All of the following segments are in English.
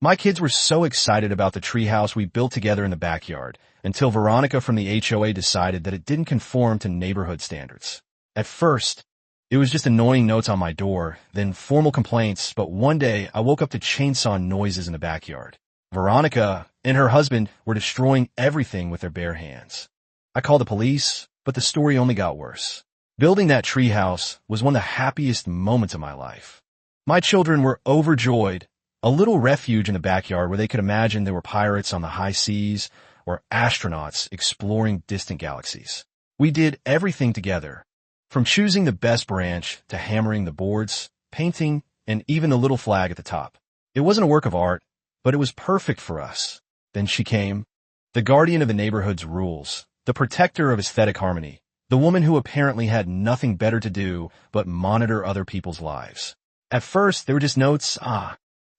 My kids were so excited about the treehouse we built together in the backyard until Veronica from the HOA decided that it didn't conform to neighborhood standards. At first, it was just annoying notes on my door, then formal complaints, but one day I woke up to chainsaw noises in the backyard. Veronica and her husband were destroying everything with their bare hands. I called the police, but the story only got worse. Building that treehouse was one of the happiest moments of my life. My children were overjoyed, a little refuge in the backyard where they could imagine there were pirates on the high seas or astronauts exploring distant galaxies. We did everything together, from choosing the best branch to hammering the boards, painting, and even the little flag at the top. It wasn't a work of art, but it was perfect for us. Then she came, the guardian of the neighborhood's rules, the protector of aesthetic harmony, the woman who apparently had nothing better to do but monitor other people's lives. At first, they were just notes,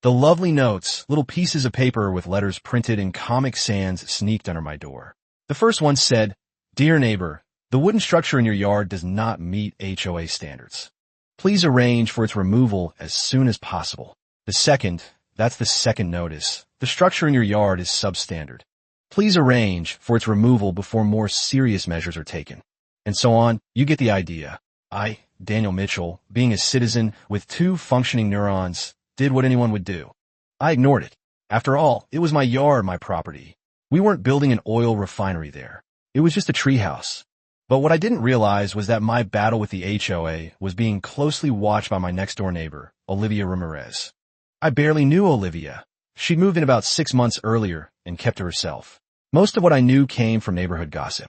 the lovely notes, little pieces of paper with letters printed in Comic Sans sneaked under my door. The first one said, "Dear neighbor, the wooden structure in your yard does not meet HOA standards. Please arrange for its removal as soon as possible." The second, that's the second notice, "The structure in your yard is substandard. Please arrange for its removal before more serious measures are taken." And so on. You get the idea. I, Daniel Mitchell, being a citizen with 2 functioning neurons, did what anyone would do. I ignored it. After all, it was my yard, my property. We weren't building an oil refinery there. It was just a treehouse. But what I didn't realize was that my battle with the HOA was being closely watched by my next-door neighbor, Olivia Ramirez. I barely knew Olivia. She'd moved in about 6 months earlier and kept to herself. Most of what I knew came from neighborhood gossip.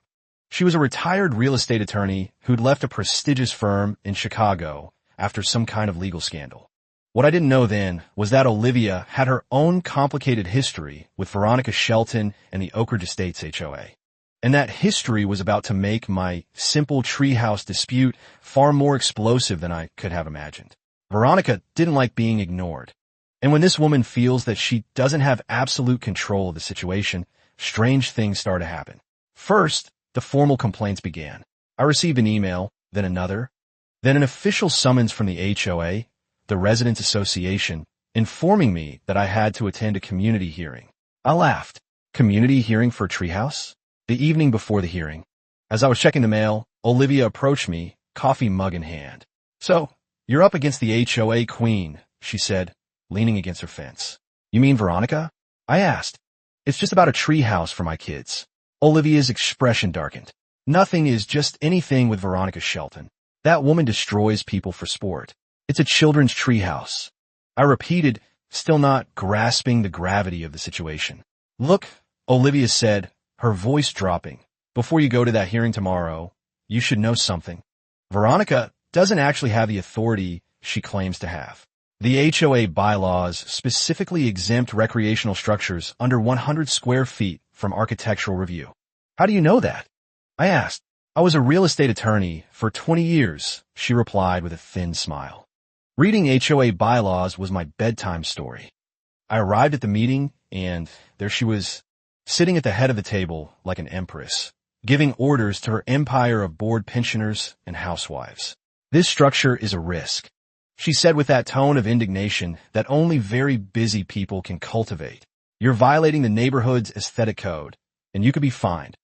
She was a retired real estate attorney who'd left a prestigious firm in Chicago after some kind of legal scandal. What I didn't know then was that Olivia had her own complicated history with Veronica Shelton and the Oak Ridge Estates HOA. And that history was about to make my simple treehouse dispute far more explosive than I could have imagined. Veronica didn't like being ignored. And when this woman feels that she doesn't have absolute control of the situation, strange things start to happen. First, the formal complaints began. I received an email, then another, then an official summons from the HOA, the Residents Association, informing me that I had to attend a community hearing. I laughed. Community hearing for a treehouse? The evening before the hearing, as I was checking the mail, Olivia approached me, coffee mug in hand. "So, you're up against the HOA queen," she said, leaning against her fence. "You mean Veronica?" I asked. "It's just about a treehouse for my kids." Olivia's expression darkened. "Nothing is just anything with Veronica Shelton. That woman destroys people for sport. It's a children's treehouse." I repeated, still not grasping the gravity of the situation. "Look," Olivia said, her voice dropping, "before you go to that hearing tomorrow, you should know something. Veronica doesn't actually have the authority she claims to have. The HOA bylaws specifically exempt recreational structures under 100 square feet from architectural review." "How do you know that?" I asked. "I was a real estate attorney for 20 years, she replied with a thin smile. Reading HOA bylaws was my bedtime story. I arrived at the meeting, and there she was, sitting at the head of the table like an empress, giving orders to her empire of bored pensioners and housewives. "This structure is a risk," she said with that tone of indignation that only very busy people can cultivate. "You're violating the neighborhood's aesthetic code, and you could be fined."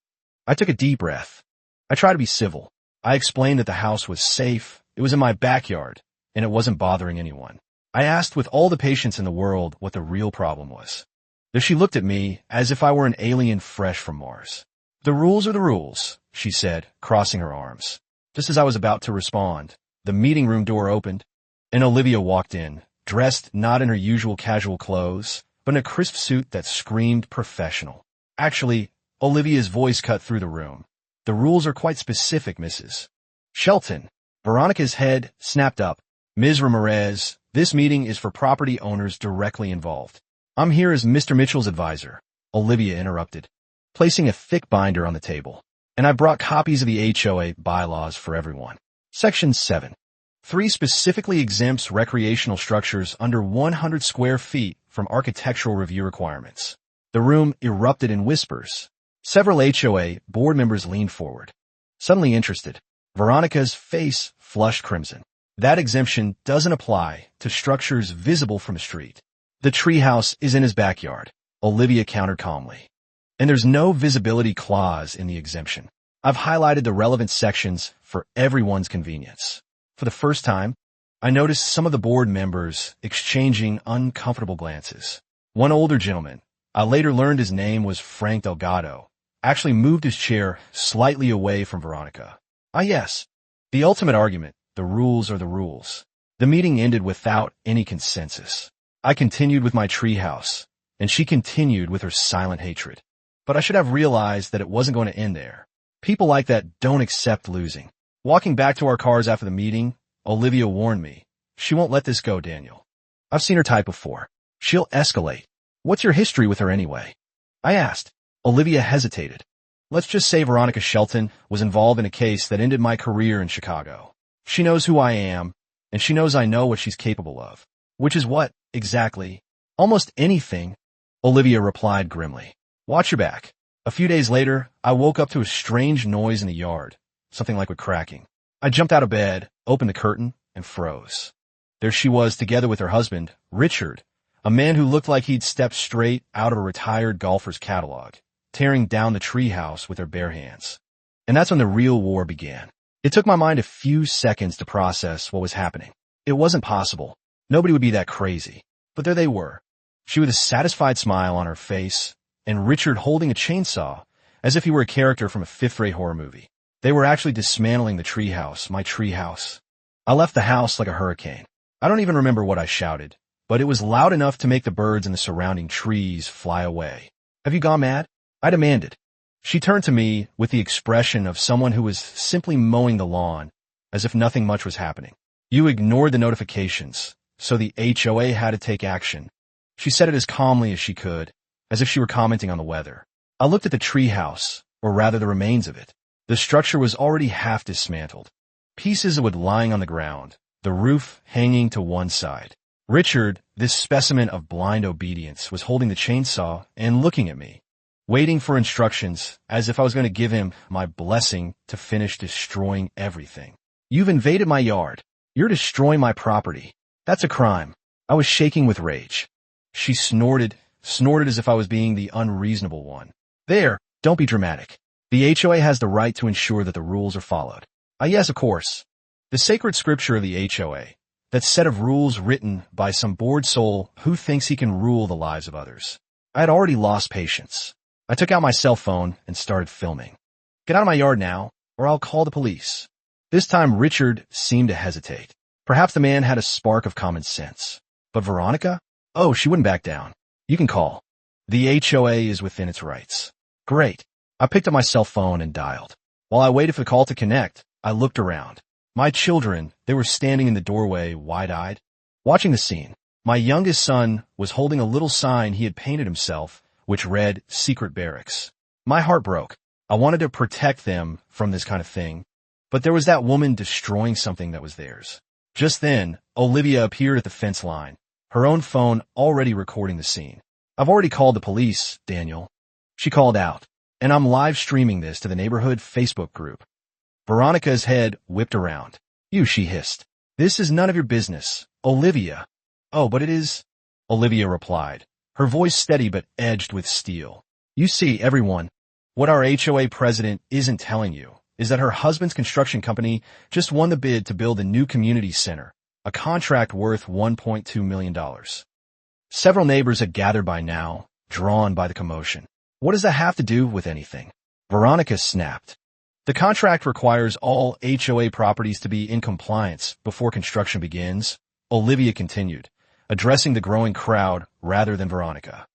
I took a deep breath. I tried to be civil. I explained that the house was safe, it was in my backyard, and it wasn't bothering anyone. I asked with all the patience in the world what the real problem was. Then she looked at me as if I were an alien fresh from Mars. "The rules are the rules," she said, crossing her arms. Just as I was about to respond, the meeting room door opened, and Olivia walked in, dressed not in her usual casual clothes, but in a crisp suit that screamed professional. Actually, Olivia's voice cut through the room. "The rules are quite specific, Mrs. Shelton." Veronica's head snapped up. "Ms. Ramirez, this meeting is for property owners directly involved. I'm here as Mr. Mitchell's advisor," Olivia interrupted, placing a thick binder on the table. "And I brought copies of the HOA bylaws for everyone. Section 7. 3 specifically exempts recreational structures under 100 square feet from architectural review requirements." The room erupted in whispers. Several HOA board members leaned forward, suddenly interested. Veronica's face flushed crimson. "That exemption doesn't apply to structures visible from a street. The treehouse is in his backyard, Olivia countered calmly. And there's no visibility clause in the exemption. I've highlighted the relevant sections for everyone's convenience. For the first time, I noticed some of the board members exchanging uncomfortable glances. One older gentleman, I later learned his name was Frank Delgado, actually moved his chair slightly away from Veronica. Ah yes, the ultimate argument, the rules are the rules. The meeting ended without any consensus. I continued with my treehouse, and she continued with her silent hatred. But I should have realized that it wasn't going to end there. People like that don't accept losing. Walking back to our cars after the meeting, Olivia warned me, "She won't let this go, Daniel. I've seen her type before. She'll escalate. What's your history with her anyway?" I asked. Olivia hesitated. "Let's just say Veronica Shelton was involved in a case that ended my career in Chicago. She knows who I am, and she knows I know what she's capable of." "Which is what, exactly?" "Almost anything," Olivia replied grimly. "Watch your back." A few days later, I woke up to a strange noise in the yard, something like a cracking. I jumped out of bed, opened the curtain, and froze. There she was together with her husband, Richard, a man who looked like he'd stepped straight out of a retired golfer's catalog, tearing down the treehouse with their bare hands. And that's when the real war began. It took my mind a few seconds to process what was happening. It wasn't possible. Nobody would be that crazy. But there they were. She with a satisfied smile on her face, and Richard holding a chainsaw, as if he were a character from a fifth-rate horror movie. They were actually dismantling the treehouse, my treehouse. I left the house like a hurricane. I don't even remember what I shouted, but it was loud enough to make the birds in the surrounding trees fly away. "Have you gone mad?" I demanded. She turned to me with the expression of someone who was simply mowing the lawn, as if nothing much was happening. "You ignored the notifications, so the HOA had to take action." She said it as calmly as she could, as if she were commenting on the weather. I looked at the treehouse, or rather the remains of it. The structure was already half dismantled. Pieces of wood lying on the ground, the roof hanging to one side. Richard, this specimen of blind obedience, was holding the chainsaw and looking at me, waiting for instructions as if I was going to give him my blessing to finish destroying everything. "You've invaded my yard. You're destroying my property. That's a crime." I was shaking with rage. She snorted as if I was being the unreasonable one. "There, don't be dramatic. The HOA has the right to ensure that the rules are followed." Yes, of course. The sacred scripture of the HOA, that set of rules written by some bored soul who thinks he can rule the lives of others. I had already lost patience. I took out my cell phone and started filming. "Get out of my yard now, or I'll call the police." This time Richard seemed to hesitate. Perhaps the man had a spark of common sense. But Veronica? Oh, she wouldn't back down. "You can call. The HOA is within its rights." Great. I picked up my cell phone and dialed. While I waited for the call to connect, I looked around. My children, they were standing in the doorway, wide-eyed, watching the scene. My youngest son was holding a little sign he had painted himself, which read, "Secret Barracks." My heart broke. I wanted to protect them from this kind of thing, but there was that woman destroying something that was theirs. Just then, Olivia appeared at the fence line, her own phone already recording the scene. "I've already called the police, Daniel," she called out, "and I'm live streaming this to the neighborhood Facebook group." Veronica's head whipped around. "You," she hissed. "This is none of your business, Olivia." "Oh, but it is," Olivia replied, her voice steady but edged with steel. "You see, everyone, what our HOA president isn't telling you is that her husband's construction company just won the bid to build a new community center, a contract worth $1.2 million. Several neighbors had gathered by now, drawn by the commotion. "What does that have to do with anything?" Veronica snapped. "The contract requires all HOA properties to be in compliance before construction begins," Olivia continued, addressing the growing crowd rather than Veronica.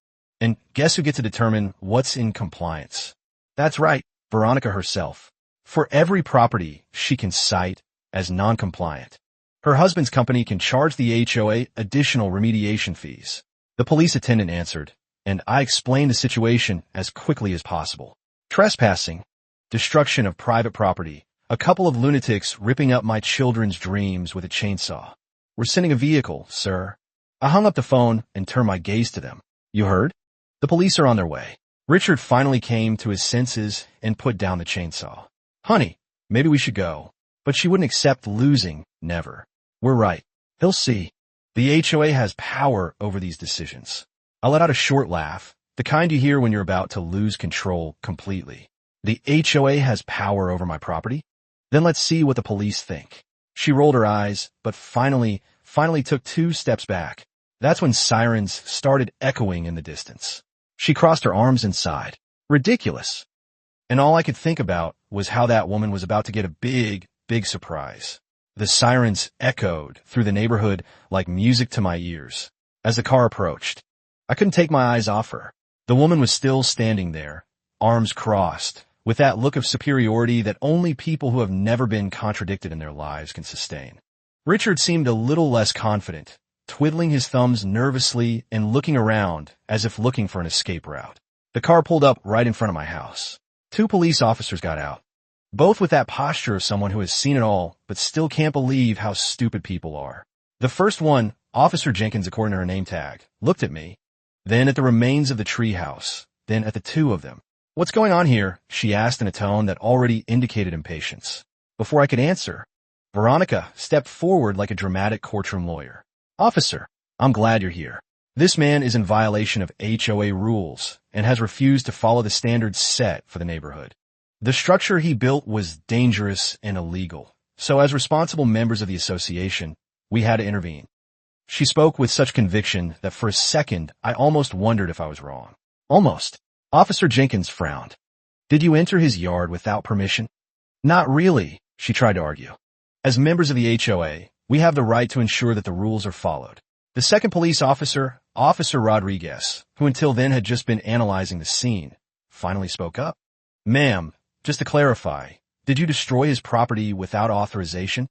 "And guess who gets to determine what's in compliance?" That's right, Veronica herself. For every property she can cite as non-compliant, her husband's company can charge the HOA additional remediation fees. The police attendant answered, and I explained the situation as quickly as possible. Trespassing, destruction of private property, a couple of lunatics ripping up my children's dreams with a chainsaw. "We're sending a vehicle, sir." I hung up the phone and turned my gaze to them. "You heard? The police are on their way." Richard finally came to his senses and put down the chainsaw. "Honey, maybe we should go." But she wouldn't accept losing, never. "We're right. He'll see." The HOA has power over these decisions. I let out a short laugh, the kind you hear when you're about to lose control completely. The HOA has power over my property? Then let's see what the police think. She rolled her eyes, but finally took 2 steps back. That's when sirens started echoing in the distance. She crossed her arms and sighed. Ridiculous. And all I could think about was how that woman was about to get a big surprise. The sirens echoed through the neighborhood like music to my ears. As the car approached, I couldn't take my eyes off her. The woman was still standing there, arms crossed, with that look of superiority that only people who have never been contradicted in their lives can sustain. Richard seemed a little less confident, twiddling his thumbs nervously and looking around as if looking for an escape route. The car pulled up right in front of my house. 2 police officers got out, both with that posture of someone who has seen it all but still can't believe how stupid people are. The first one, Officer Jenkins according to her name tag, looked at me, then at the remains of the treehouse, then at the 2 of them. "What's going on here?" she asked in a tone that already indicated impatience. Before I could answer, Veronica stepped forward like a dramatic courtroom lawyer. "Officer, I'm glad you're here. This man is in violation of HOA rules and has refused to follow the standards set for the neighborhood. The structure he built was dangerous and illegal, so as responsible members of the association, we had to intervene." She spoke with such conviction that for a second I almost wondered if I was wrong. Almost. Officer Jenkins frowned. "Did you enter his yard without permission?" "Not really," she tried to argue. "As members of the HOA, we have the right to ensure that the rules are followed." The second police officer, Officer Rodriguez, who until then had just been analyzing the scene, finally spoke up. "Ma'am, just to clarify, did you destroy his property without authorization?"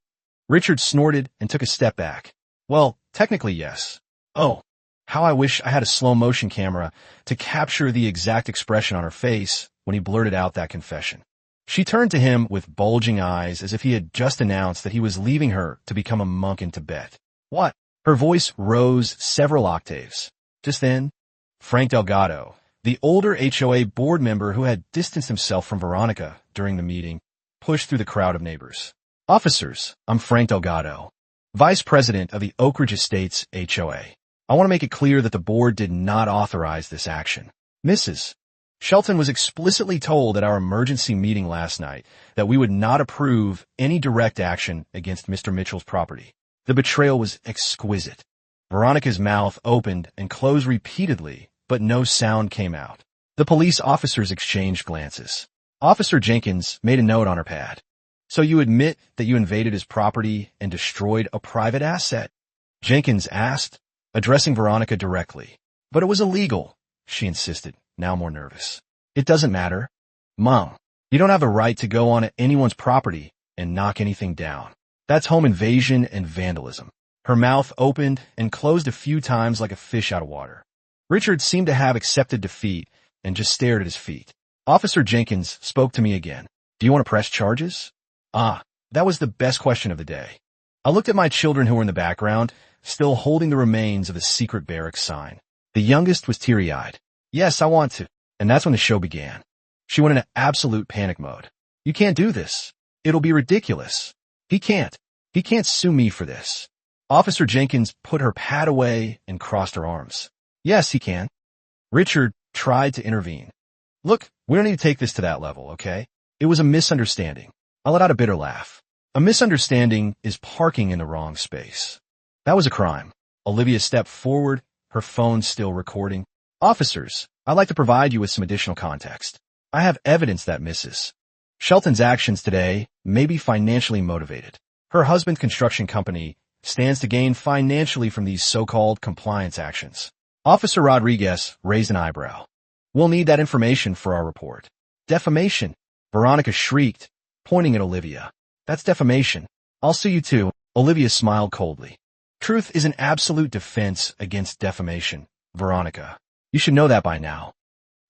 Richard snorted and took a step back. "Well, technically yes." Oh, how I wish I had a slow-motion camera to capture the exact expression on her face when he blurted out that confession. She turned to him with bulging eyes as if he had just announced that he was leaving her to become a monk in Tibet. "What?" Her voice rose several octaves. Just then, Frank Delgado, the older HOA board member who had distanced himself from Veronica during the meeting, pushed through the crowd of neighbors. "Officers, I'm Frank Delgado, Vice President of the Oak Ridge Estates HOA. I want to make it clear that the board did not authorize this action. Mrs. Shelton was explicitly told at our emergency meeting last night that we would not approve any direct action against Mr. Mitchell's property. The betrayal was exquisite." Veronica's mouth opened and closed repeatedly, but no sound came out. The police officers exchanged glances. Officer Jenkins made a note on her pad. "So you admit that you invaded his property and destroyed a private asset?" Jenkins asked, addressing Veronica directly. "But it was illegal," she insisted, now more nervous. "It doesn't matter. Mom, you don't have a right to go on anyone's property and knock anything down. That's home invasion and vandalism." Her mouth opened and closed a few times like a fish out of water. Richard seemed to have accepted defeat and just stared at his feet. Officer Jenkins spoke to me again. "Do you want to press charges?" That was the best question of the day. I looked at my children who were in the background, still holding the remains of the secret barracks sign. The youngest was teary-eyed. "Yes, I want to." And that's when the show began. She went into absolute panic mode. "You can't do this. It'll be ridiculous. He can't sue me for this." Officer Jenkins put her pad away and crossed her arms. "Yes, he can." Richard tried to intervene. "Look, we don't need to take this to that level, okay? It was a misunderstanding." I let out a bitter laugh. A misunderstanding is parking in the wrong space. That was a crime. Olivia stepped forward, her phone still recording. "Officers, I'd like to provide you with some additional context. I have evidence that Mrs. Shelton's actions today may be financially motivated. Her husband's construction company stands to gain financially from these so-called compliance actions." Officer Rodriguez raised an eyebrow. "We'll need that information for our report." "Defamation," Veronica shrieked, pointing at Olivia. "That's defamation. I'll sue you too." Olivia smiled coldly. "Truth is an absolute defense against defamation, Veronica. You should know that by now."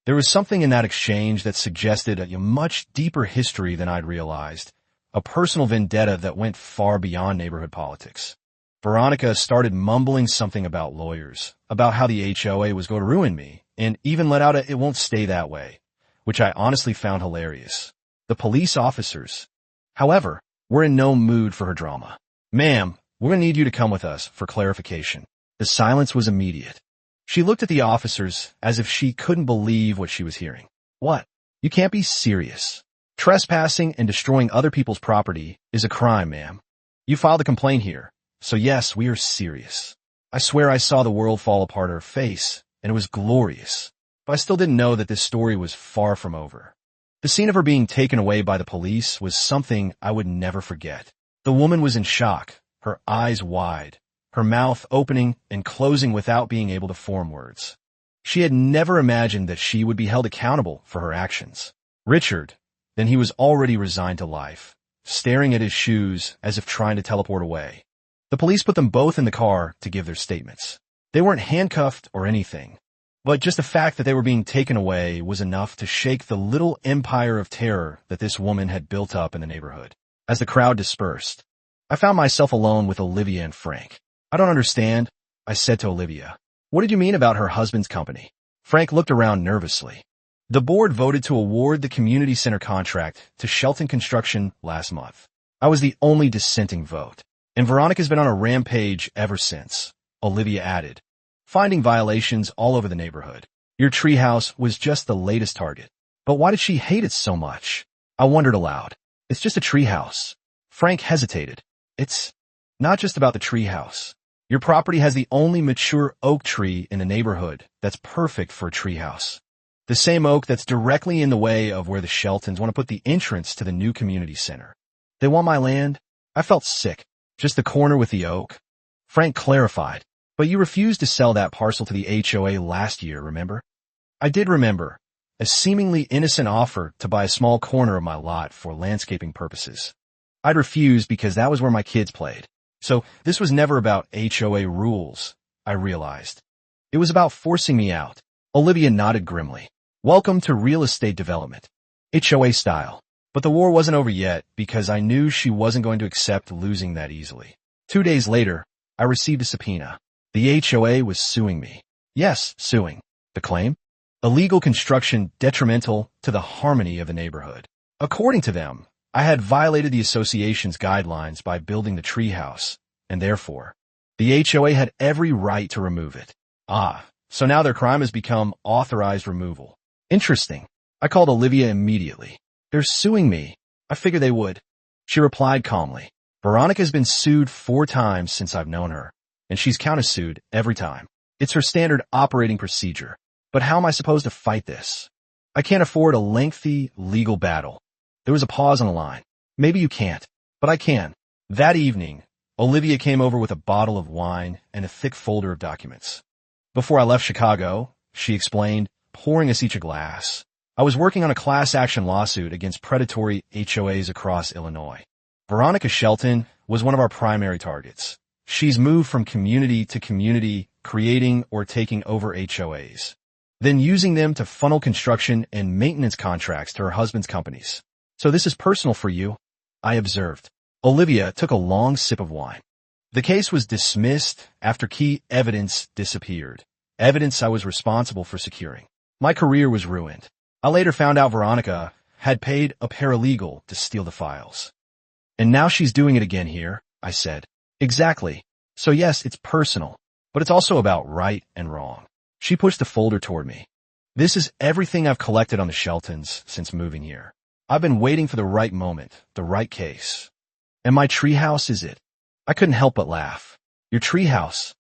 There was something in that exchange that suggested a much deeper history than I'd realized, a personal vendetta that went far beyond neighborhood politics. Veronica started mumbling something about lawyers, about how the HOA was going to ruin me, and even let out a "it won't stay that way," which I honestly found hilarious. The police officers, however, were in no mood for her drama. "Ma'am, We're going to need you to come with us for clarification. The silence was immediate. She looked at the officers as if she couldn't believe what she was hearing. What? You can't be serious. Trespassing and destroying other people's property is a crime, ma'am. You filed a complaint here, so yes, we are serious. I swear I saw the world fall apart at her face, and it was glorious. But I still didn't know that this story was far from over. The scene of her being taken away by the police was something I would never forget. The woman was in shock, her eyes wide, her mouth opening and closing without being able to form words. She had never imagined that she would be held accountable for her actions. Richard, then he was already resigned to life, staring at his shoes as if trying to teleport away. The police put them both in the car to give their statements. They weren't handcuffed or anything, but just the fact that they were being taken away was enough to shake the little empire of terror that this woman had built up in the neighborhood. As the crowd dispersed, I found myself alone with Olivia and Frank. I don't understand, I said to Olivia. What did you mean about her husband's company? Frank looked around nervously. The board voted to award the community center contract to Shelton Construction last month. I was the only dissenting vote. And Veronica's been on a rampage ever since, Olivia added, finding violations all over the neighborhood. Your treehouse was just the latest target. But why did she hate it so much? I wondered aloud. It's just a treehouse. Frank hesitated. It's not just about the treehouse. Your property has the only mature oak tree in the neighborhood that's perfect for a treehouse. The same oak that's directly in the way of where the Sheltons want to put the entrance to the new community center. They want my land? I felt sick. Just the corner with the oak. Frank clarified. But you refused to sell that parcel to the HOA last year, remember? I did remember. A seemingly innocent offer to buy a small corner of my lot for landscaping purposes. I'd refused because that was where my kids played. So this was never about HOA rules, I realized. It was about forcing me out. Olivia nodded grimly. Welcome to real estate development. HOA style. But the war wasn't over yet because I knew she wasn't going to accept losing that easily. 2 days later, I received a subpoena. The HOA was suing me. Yes, suing. The claim? Illegal construction detrimental to the harmony of the neighborhood. According to them, I had violated the association's guidelines by building the treehouse, and therefore, the HOA had every right to remove it. So now their crime has become authorized removal. Interesting. I called Olivia immediately. They're suing me. I figured they would. She replied calmly. Veronica has been sued 4 times since I've known her, and she's countersued every time. It's her standard operating procedure. But how am I supposed to fight this? I can't afford a lengthy legal battle. There was a pause on the line. Maybe you can't, but I can. That evening, Olivia came over with a bottle of wine and a thick folder of documents. Before I left Chicago, she explained, pouring us each a glass, I was working on a class action lawsuit against predatory HOAs across Illinois. Veronica Shelton was one of our primary targets. She's moved from community to community, creating or taking over HOAs, then using them to funnel construction and maintenance contracts to her husband's companies. So this is personal for you, I observed. Olivia took a long sip of wine. The case was dismissed after key evidence disappeared. Evidence I was responsible for securing. My career was ruined. I later found out Veronica had paid a paralegal to steal the files. And now she's doing it again here, I said. Exactly. So yes, it's personal, but it's also about right and wrong. She pushed the folder toward me. This is everything I've collected on the Sheltons since moving here. I've been waiting for the right moment, the right case. And my treehouse is it. I couldn't help but laugh. Your treehouse,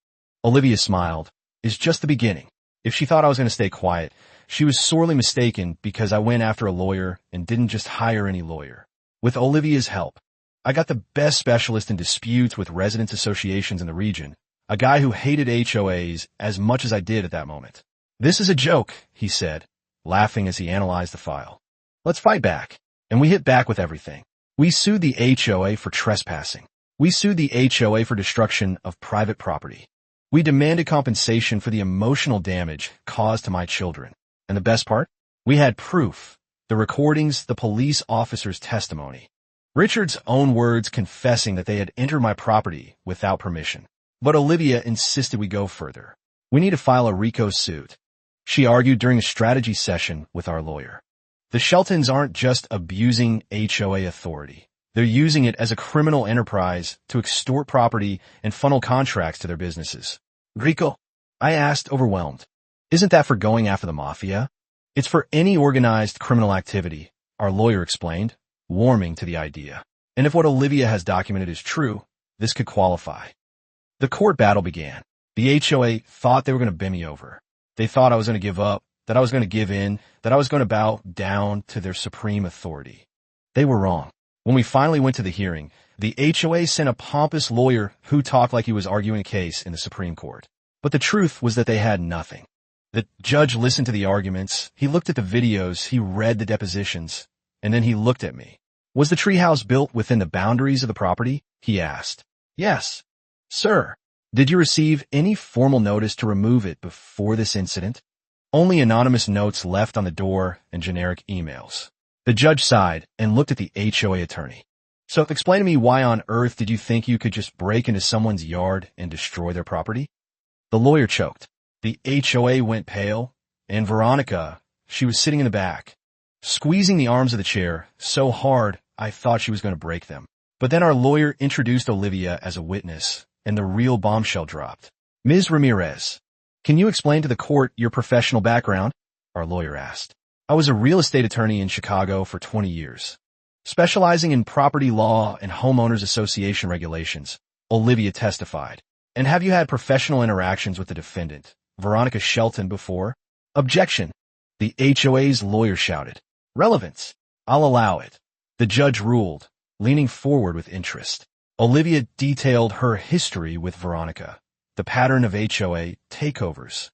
Olivia smiled, is just the beginning. If she thought I was going to stay quiet, she was sorely mistaken because I went after a lawyer and didn't just hire any lawyer. With Olivia's help, I got the best specialist in disputes with residents associations in the region, a guy who hated HOAs as much as I did at that moment. This is a joke, he said, laughing as he analyzed the file. Let's fight back. And we hit back with everything. We sued the HOA for trespassing. We sued the HOA for destruction of private property. We demanded compensation for the emotional damage caused to my children. And the best part? We had proof. The recordings, the police officer's testimony. Richard's own words confessing that they had entered my property without permission. But Olivia insisted we go further. We need to file a RICO suit. She argued during a strategy session with our lawyer. The Sheltons aren't just abusing HOA authority. They're using it as a criminal enterprise to extort property and funnel contracts to their businesses. Rico, I asked, overwhelmed. Isn't that for going after the mafia? It's for any organized criminal activity, our lawyer explained, warming to the idea. And if what Olivia has documented is true, this could qualify. The court battle began. The HOA thought they were going to bend me over. They thought I was going to give up, that I was going to give in, that I was going to bow down to their supreme authority. They were wrong. When we finally went to the hearing, the HOA sent a pompous lawyer who talked like he was arguing a case in the Supreme Court. But the truth was that they had nothing. The judge listened to the arguments, he looked at the videos, he read the depositions, and then he looked at me. Was the treehouse built within the boundaries of the property? He asked. Yes. Sir, did you receive any formal notice to remove it before this incident? Only anonymous notes left on the door and generic emails. The judge sighed and looked at the HOA attorney. So explain to me, why on earth did you think you could just break into someone's yard and destroy their property? The lawyer choked. The HOA went pale, and Veronica, she was sitting in the back, squeezing the arms of the chair so hard I thought she was going to break them. But then our lawyer introduced Olivia as a witness, and the real bombshell dropped. Ms. Ramirez, can you explain to the court your professional background? Our lawyer asked. I was a real estate attorney in Chicago for 20 years, specializing in property law and homeowners association regulations, Olivia testified. And have you had professional interactions with the defendant, Veronica Shelton, before? Objection. The HOA's lawyer shouted. Relevance. I'll allow it. The judge ruled, leaning forward with interest. Olivia detailed her history with Veronica, the pattern of HOA takeovers,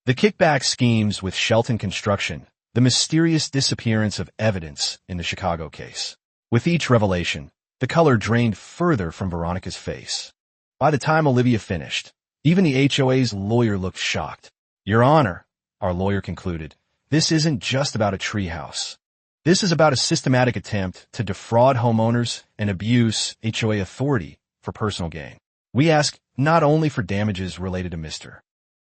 the kickback schemes with Shelton Construction, the mysterious disappearance of evidence in the Chicago case. With each revelation, the color drained further from Veronica's face. By the time Olivia finished, even the HOA's lawyer looked shocked. Your Honor, our lawyer concluded, this isn't just about a treehouse. This is about a systematic attempt to defraud homeowners and abuse HOA authority for personal gain. We ask not only for damages related to Mr.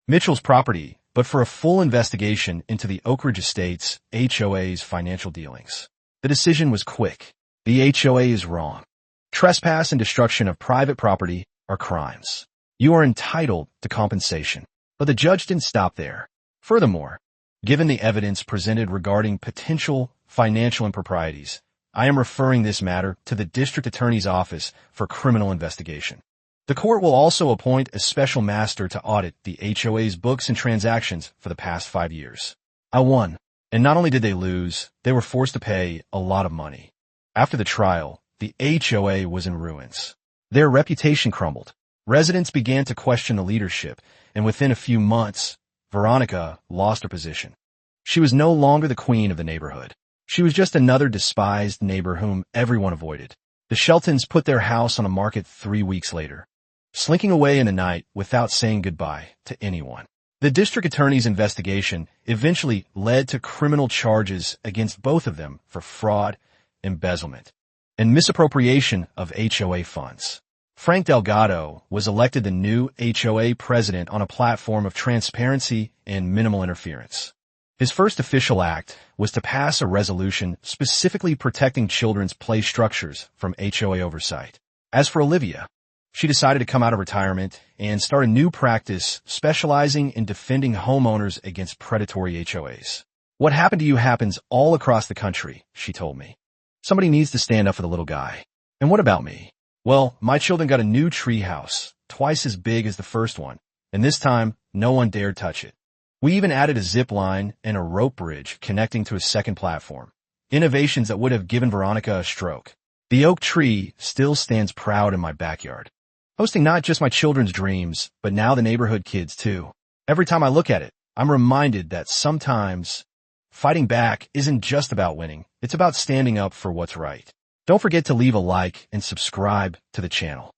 Mitchell's property, but for a full investigation into the Oak Ridge Estates HOA's financial dealings. The decision was quick. The HOA is wrong. Trespass and destruction of private property are crimes. You are entitled to compensation. But the judge didn't stop there. Furthermore, given the evidence presented regarding potential financial improprieties, I am referring this matter to the District Attorney's Office for criminal investigation. The court will also appoint a special master to audit the HOA's books and transactions for the past 5 years. I won, and not only did they lose, they were forced to pay a lot of money. After the trial, the HOA was in ruins. Their reputation crumbled. Residents began to question the leadership, and within a few months, Veronica lost her position. She was no longer the queen of the neighborhood. She was just another despised neighbor whom everyone avoided. The Sheltons put their house on the market 3 weeks later, slinking away in the night without saying goodbye to anyone. The district attorney's investigation eventually led to criminal charges against both of them for fraud, embezzlement, and misappropriation of HOA funds. Frank Delgado was elected the new HOA president on a platform of transparency and minimal interference. His first official act was to pass a resolution specifically protecting children's play structures from HOA oversight. As for Olivia, she decided to come out of retirement and start a new practice specializing in defending homeowners against predatory HOAs. What happened to you happens all across the country, she told me. Somebody needs to stand up for the little guy. And what about me? Well, my children got a new treehouse, twice as big as the first one, and this time, no one dared touch it. We even added a zip line and a rope bridge connecting to a second platform. Innovations that would have given Veronica a stroke. The oak tree still stands proud in my backyard, hosting not just my children's dreams, but now the neighborhood kids too. Every time I look at it, I'm reminded that sometimes fighting back isn't just about winning. It's about standing up for what's right. Don't forget to leave a like and subscribe to the channel.